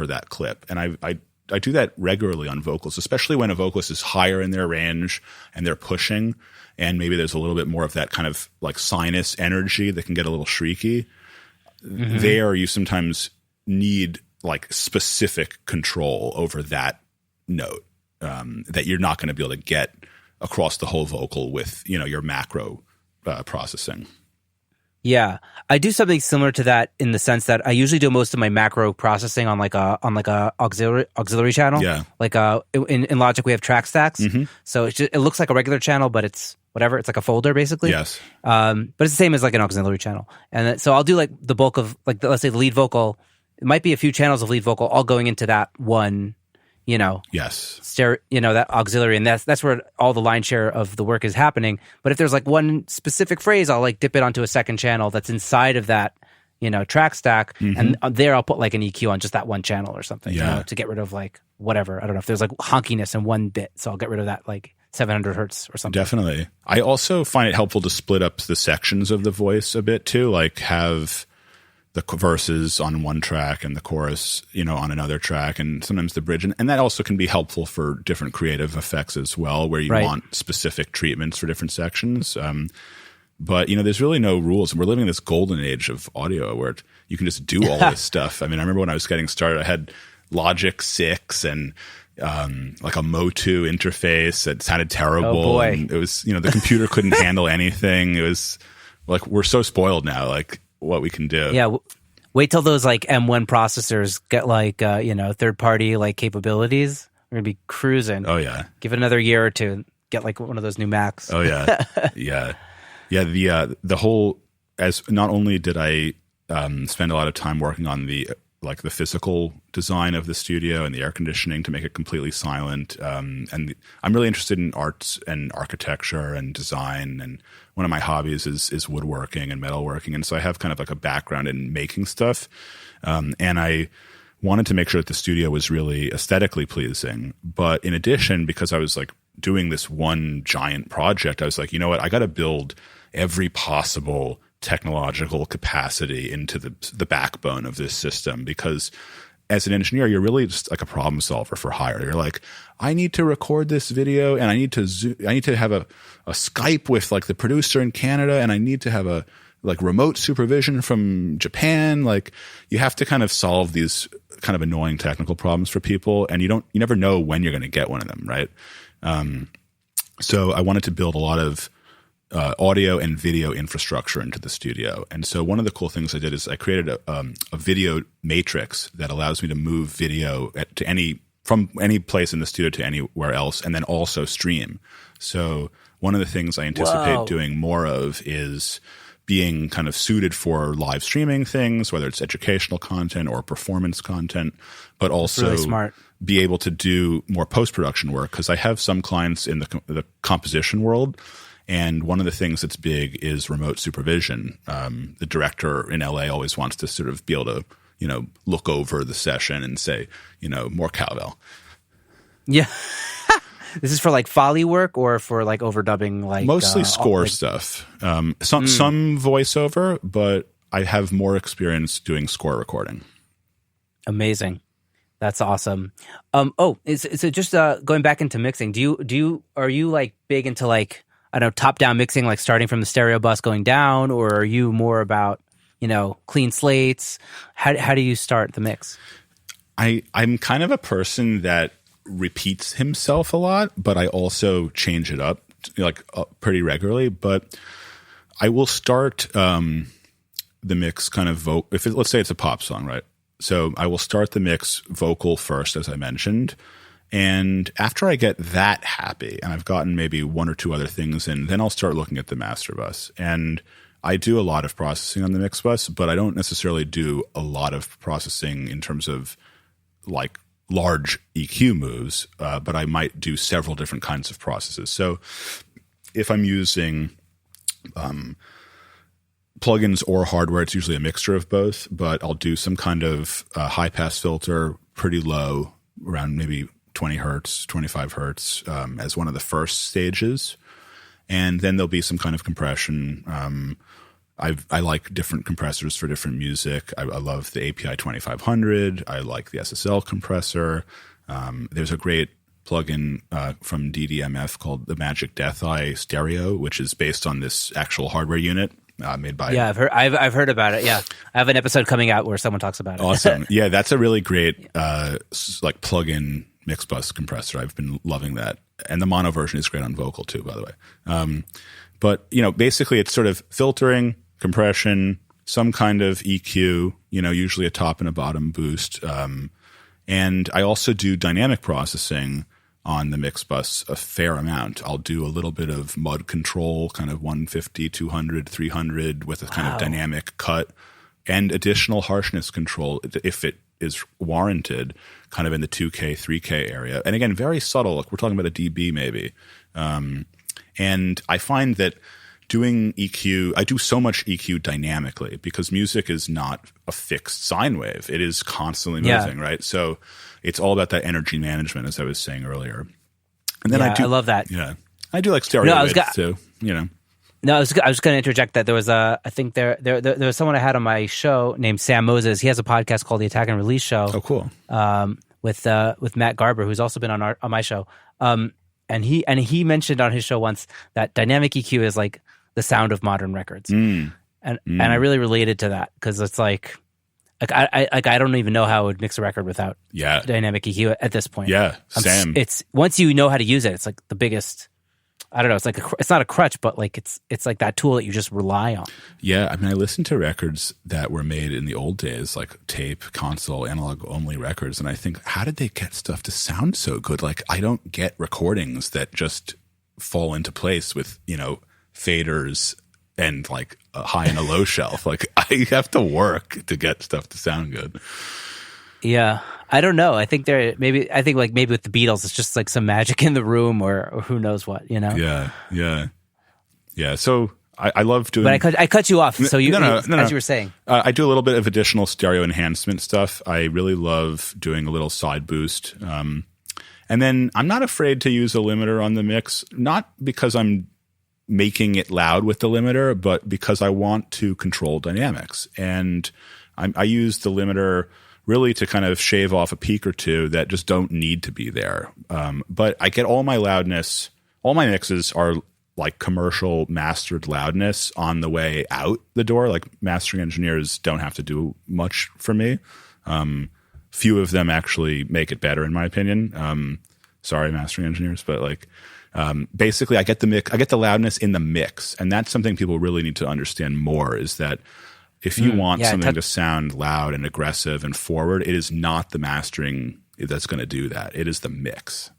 for that clip. And I do that regularly on vocals, especially when a vocalist is higher in their range and they're pushing, and maybe there's a little bit more of that kind of like sinus energy that can get a little shrieky. Mm-hmm. There, you sometimes need like specific control over that note that you're not going to be able to get across the whole vocal with, you know, your macro processing. Yeah, I do something similar to that in the sense that I usually do most of my macro processing on like a auxiliary channel. Yeah, like in Logic we have track stacks, so it looks like a regular channel, but it's whatever. It's like a folder basically. Yes. But it's the same as like an auxiliary channel, and so I'll do like the bulk of like let's say the lead vocal. It might be a few channels of lead vocal all going into that one. You know, yes, that auxiliary, and that's where all the line share of the work is happening. But if there's like one specific phrase, I'll like dip it onto a second channel that's inside of that, you know, track stack, and there I'll put like an EQ on just that one channel or something, you know, to get rid of like whatever. I don't know if there's like honkiness in one bit, so I'll get rid of that like 700 hertz or something. Definitely. I also find it helpful to split up the sections of the voice a bit too, like have the verses on one track and the chorus, you know, on another track, and sometimes the bridge. And that also can be helpful for different creative effects as well, where you want specific treatments for different sections. But, you know, there's really no rules. And we're living in this golden age of audio where you can just do all this stuff. I mean, I remember when I was getting started, I had Logic 6 and like a Motu interface that sounded terrible. Oh, boy. And it was, you know, the computer couldn't handle anything. It was like, we're so spoiled now. Like, what we can do. Yeah. Wait till those like M1 processors get like, you know, third party like capabilities. We're going to be cruising. Oh, yeah. Give it another year or two and get like one of those new Macs. Oh, yeah. Yeah. Yeah. The whole, as not only did I spend a lot of time working on the physical design of the studio and the air conditioning to make it completely silent. And I'm really interested in arts and architecture and design. And one of my hobbies is woodworking and metalworking. And so I have kind of like a background in making stuff. And I wanted to make sure that the studio was really aesthetically pleasing. But in addition, because I was like doing this one giant project, I was like, you know what, I got to build every possible technological capacity into the backbone of this system, because as an engineer, you're really just like a problem solver for hire. You're like, I need to record this video, and I need to have a Skype with like the producer in Canada, and I need to have a like remote supervision from Japan. Like, you have to kind of solve these kind of annoying technical problems for people, and you never know when you're going to get one of them, right? So I wanted to build a lot of audio and video infrastructure into the studio. And so one of the cool things I did is I created a video matrix that allows me to move video from any place in the studio to anywhere else, and then also stream. So one of the things I anticipate doing more of is being kind of suited for live streaming things, whether it's educational content or performance content, but also really smart. Be able to do more post-production work, because I have some clients in the composition world. And one of the things that's big is remote supervision. The director in LA always wants to sort of be able to, you know, look over the session and say, you know, more cowbell. Yeah. This is for like Foley work or for like overdubbing, like mostly score stuff. Some voiceover, but I have more experience doing score recording. Amazing. That's awesome. Is it just going back into mixing? Are you like big into like, I don't know, top-down mixing, like starting from the stereo bus going down, or are you more about, you know, clean slates? How do you start the mix? I'm kind of a person that repeats himself a lot, but I also change it up like pretty regularly. But I will start the mix kind of let's say it's a pop song, right? So I will start the mix vocal first, as I mentioned. And after I get that happy, and I've gotten maybe one or two other things in, then I'll start looking at the master bus. And I do a lot of processing on the mix bus, but I don't necessarily do a lot of processing in terms of like large EQ moves, but I might do several different kinds of processes. So if I'm using plugins or hardware, it's usually a mixture of both, but I'll do some kind of high-pass filter pretty low, around maybe 20 hertz, 25 hertz as one of the first stages. And then there'll be some kind of compression. I like different compressors for different music. I love the API 2500. I like the SSL compressor. There's a great plugin from DDMF called the Magic Death Eye Stereo, which is based on this actual hardware unit made by. Yeah, I've heard about it. Yeah, I have an episode coming out where someone talks about it. Awesome. Yeah, that's a really great like plug-in mix bus compressor. I've been loving that, and the mono version is great on vocal too, by the way. But basically, it's sort of filtering, compression, some kind of EQ. Usually a top and a bottom boost. And I also do dynamic processing on the mix bus a fair amount. I'll do a little bit of mud control, kind of 150, 200, 300 with a kind of dynamic cut, and additional harshness control if it is warranted, kind of in the 2K, 3K area. And again, very subtle. Like we're talking about a dB maybe. And I find that doing EQ, I do so much EQ dynamically because music is not a fixed sine wave. It is constantly moving, right? So it's all about that energy management, as I was saying earlier. And then I love that. Yeah. I do like stereo width too, No, I was just going to interject that there was I think there was someone I had on my show named Sam Moses. He has a podcast called The Attack and Release Show. Oh, cool. With Matt Garber, who's also been on my show. And he mentioned on his show once that dynamic EQ is like the sound of modern records. And I really related to that because it's like I don't even know how I would mix a record without dynamic EQ at this point. Yeah, same. It's once you know how to use it, it's like the biggest. I don't know. It's like it's not a crutch, but like it's like that tool that you just rely on. Yeah, I mean, I listened to records that were made in the old days, like tape, console, analog only records, and I think, how did they get stuff to sound so good? Like, I don't get recordings that just fall into place with faders and like a high and a low shelf. Like, I have to work to get stuff to sound good. Yeah, I don't know. I think maybe with the Beatles, it's just like some magic in the room, or who knows what, Yeah. So I love doing. But I cut you off. So as you were saying, I do a little bit of additional stereo enhancement stuff. I really love doing a little side boost, and then I'm not afraid to use a limiter on the mix, not because I'm making it loud with the limiter, but because I want to control dynamics, and I use the limiter really to kind of shave off a peak or two that just don't need to be there. But I get all my loudness, all my mixes are like commercial mastered loudness on the way out the door. Like mastering engineers don't have to do much for me. Few of them actually make it better in my opinion. Sorry, mastering engineers, but like basically I get the loudness in the mix. And that's something people really need to understand more, is that if you want something to sound loud and aggressive and forward, it is not the mastering that's going to do that. It is the mix.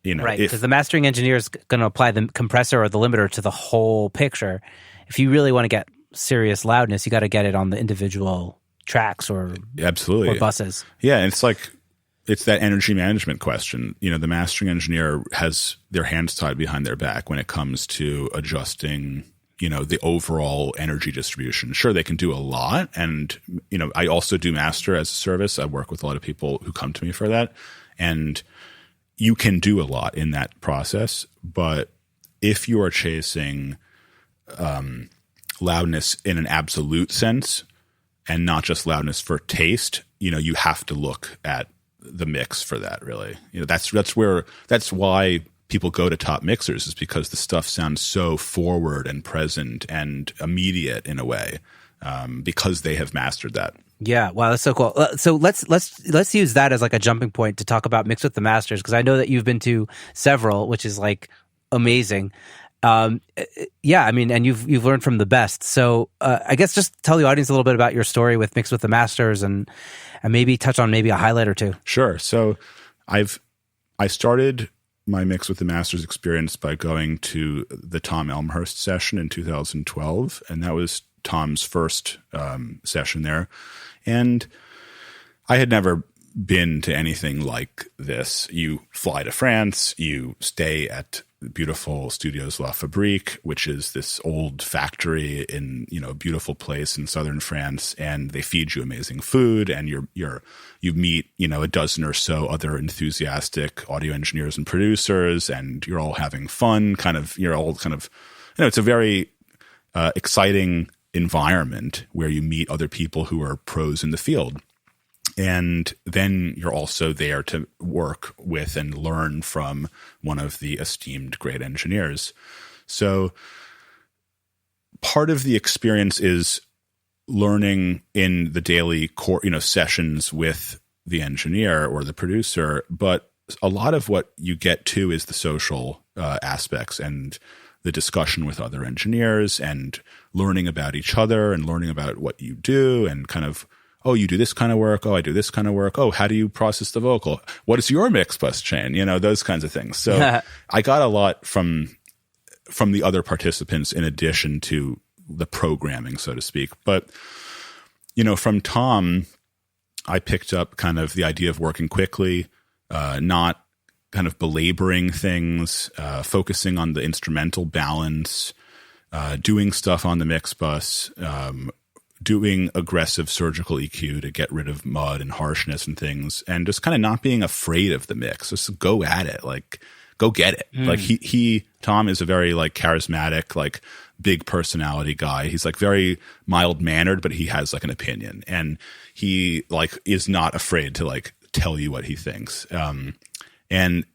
Right, because the mastering engineer is going to apply the compressor or the limiter to the whole picture. If you really want to get serious loudness, you got to get it on the individual tracks or buses. Yeah, and it's that energy management question. The mastering engineer has their hands tied behind their back when it comes to adjusting the overall energy distribution. Sure, they can do a lot. And, I also do master as a service. I work with a lot of people who come to me for that. And you can do a lot in that process. But if you are chasing loudness in an absolute sense and not just loudness for taste, you have to look at the mix for that, really. That's why people go to top mixers, is because the stuff sounds so forward and present and immediate in a way, because they have mastered that. Yeah, wow, that's so cool. So let's use that as like a jumping point to talk about Mix with the Masters, because I know that you've been to several, which is like amazing. Yeah, I mean, and you've learned from the best. So I guess just tell the audience a little bit about your story with Mix with the Masters, and maybe touch on maybe a highlight or two. Sure. So I started my Mix with the Masters experience by going to the Tom Elmhurst session in 2012, and that was Tom's first session there. And I had never been to anything like this. You fly to France, you stay at beautiful Studios La Fabrique, which is this old factory in a beautiful place in southern France, and they feed you amazing food, and you meet a dozen or so other enthusiastic audio engineers and producers, and you're all having fun. It's a very exciting environment where you meet other people who are pros in the field. And then you're also there to work with and learn from one of the esteemed great engineers. So part of the experience is learning in the daily sessions with the engineer or the producer, but a lot of what you get to is the social aspects and the discussion with other engineers and learning about each other and learning about what you do and kind of, oh, you do this kind of work. Oh, I do this kind of work. Oh, how do you process the vocal? What is your mix bus chain? Those kinds of things. So I got a lot from the other participants in addition to the programming, so to speak. But, from Tom, I picked up kind of the idea of working quickly, not kind of belaboring things, focusing on the instrumental balance, doing stuff on the mix bus, doing aggressive surgical EQ to get rid of mud and harshness and things, and just kind of not being afraid of the mix. Just go at it. Like, go get it. Like Tom is a very like charismatic, like big personality guy. He's like very mild mannered, but he has like an opinion, and he like is not afraid to like tell you what he thinks. And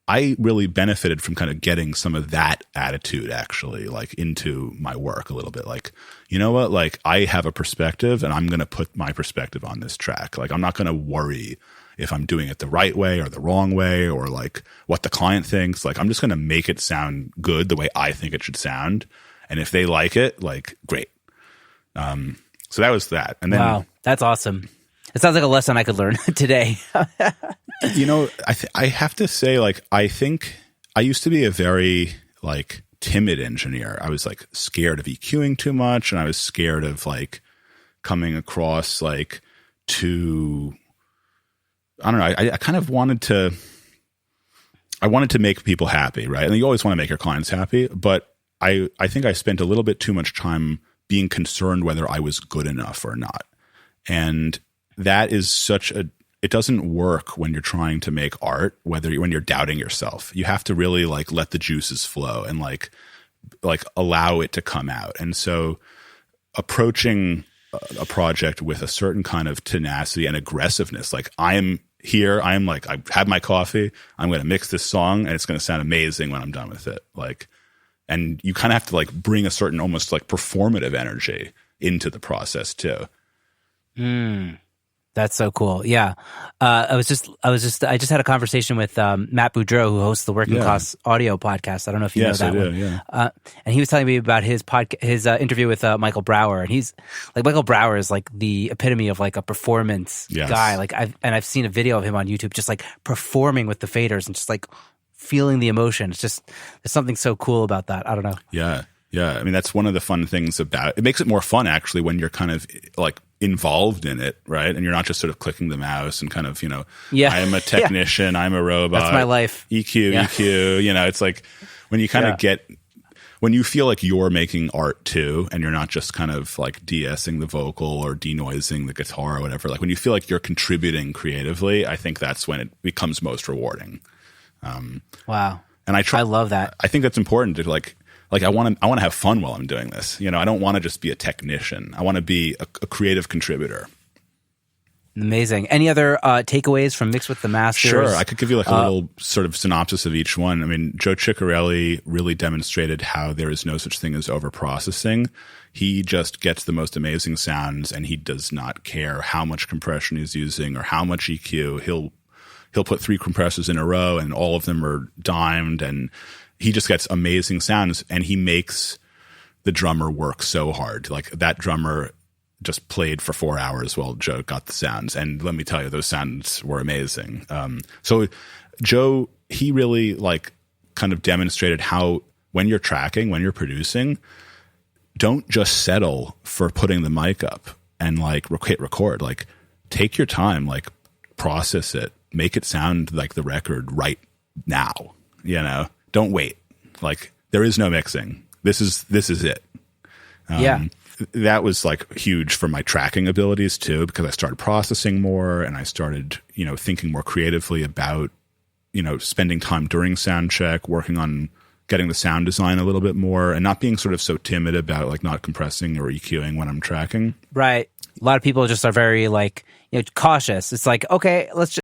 I really benefited from kind of getting some of that attitude actually like into my work a little bit. Like, you know what? Like, I have a perspective and I'm going to put my perspective on this track. Like, I'm not going to worry if I'm doing it the right way or the wrong way or like what the client thinks. Like, I'm just going to make it sound good the way I think it should sound. And if they like it, like, great. So that was that. And then, wow, that's awesome. It sounds like a lesson I could learn today. I have to say, like, I think I used to be a very like timid engineer. I was like scared of EQing too much, and I was scared of like coming across like too. I don't know. I kind of wanted to. I wanted to make people happy, right? And you always want to make your clients happy, but I think I spent a little bit too much time being concerned whether I was good enough or not, and that is it doesn't work when you're trying to make art, when you're doubting yourself. You have to really like let the juices flow and like allow it to come out. And so approaching a project with a certain kind of tenacity and aggressiveness, like I've had my coffee, I'm going to mix this song and it's going to sound amazing when I'm done with it. Like, and you kind of have to like bring a certain almost like performative energy into the process too. That's so cool. Yeah. I just had a conversation with Matt Boudreau, who hosts the Working Class Audio podcast. I don't know if you know that one. Yeah. And he was telling me about his interview with Michael Brower. And he's like, Michael Brower is like the epitome of like a performance guy. Like I've seen a video of him on YouTube, just like performing with the faders and just like feeling the emotion. It's just, there's something so cool about that. I don't know. Yeah. Yeah. I mean, that's one of the fun things about it. It makes it more fun actually when you're kind of like involved in it, right? And you're not just sort of clicking the mouse and kind of, I am a technician, I'm a robot. That's my life. EQ, it's like when you kind of when you feel like you're making art too, and you're not just kind of like de-essing the vocal or denoising the guitar or whatever, like when you feel like you're contributing creatively, I think that's when it becomes most rewarding. Wow. And I love that. I think that's important to like I want to have fun while I'm doing this. I don't want to just be a technician. I want to be a creative contributor. Amazing. Any other takeaways from Mix with the Masters? Sure. I could give you like a little sort of synopsis of each one. I mean, Joe Ciccarelli really demonstrated how there is no such thing as overprocessing. He just gets the most amazing sounds, and he does not care how much compression he's using or how much EQ. He'll put 3 compressors in a row, and all of them are dimed, and he just gets amazing sounds, and he makes the drummer work so hard. Like that drummer just played for 4 hours while Joe got the sounds. And let me tell you, those sounds were amazing. So Joe, he really like kind of demonstrated how when you're tracking, when you're producing, don't just settle for putting the mic up and like hit record. Like take your time, like process it, make it sound like the record right now, Don't wait. Like there is no mixing. This is it. That was like huge for my tracking abilities too, because I started processing more and I started, thinking more creatively about, spending time during sound check, working on getting the sound design a little bit more and not being sort of so timid about like not compressing or EQing when I'm tracking. Right. A lot of people just are very like, cautious. It's like, okay, let's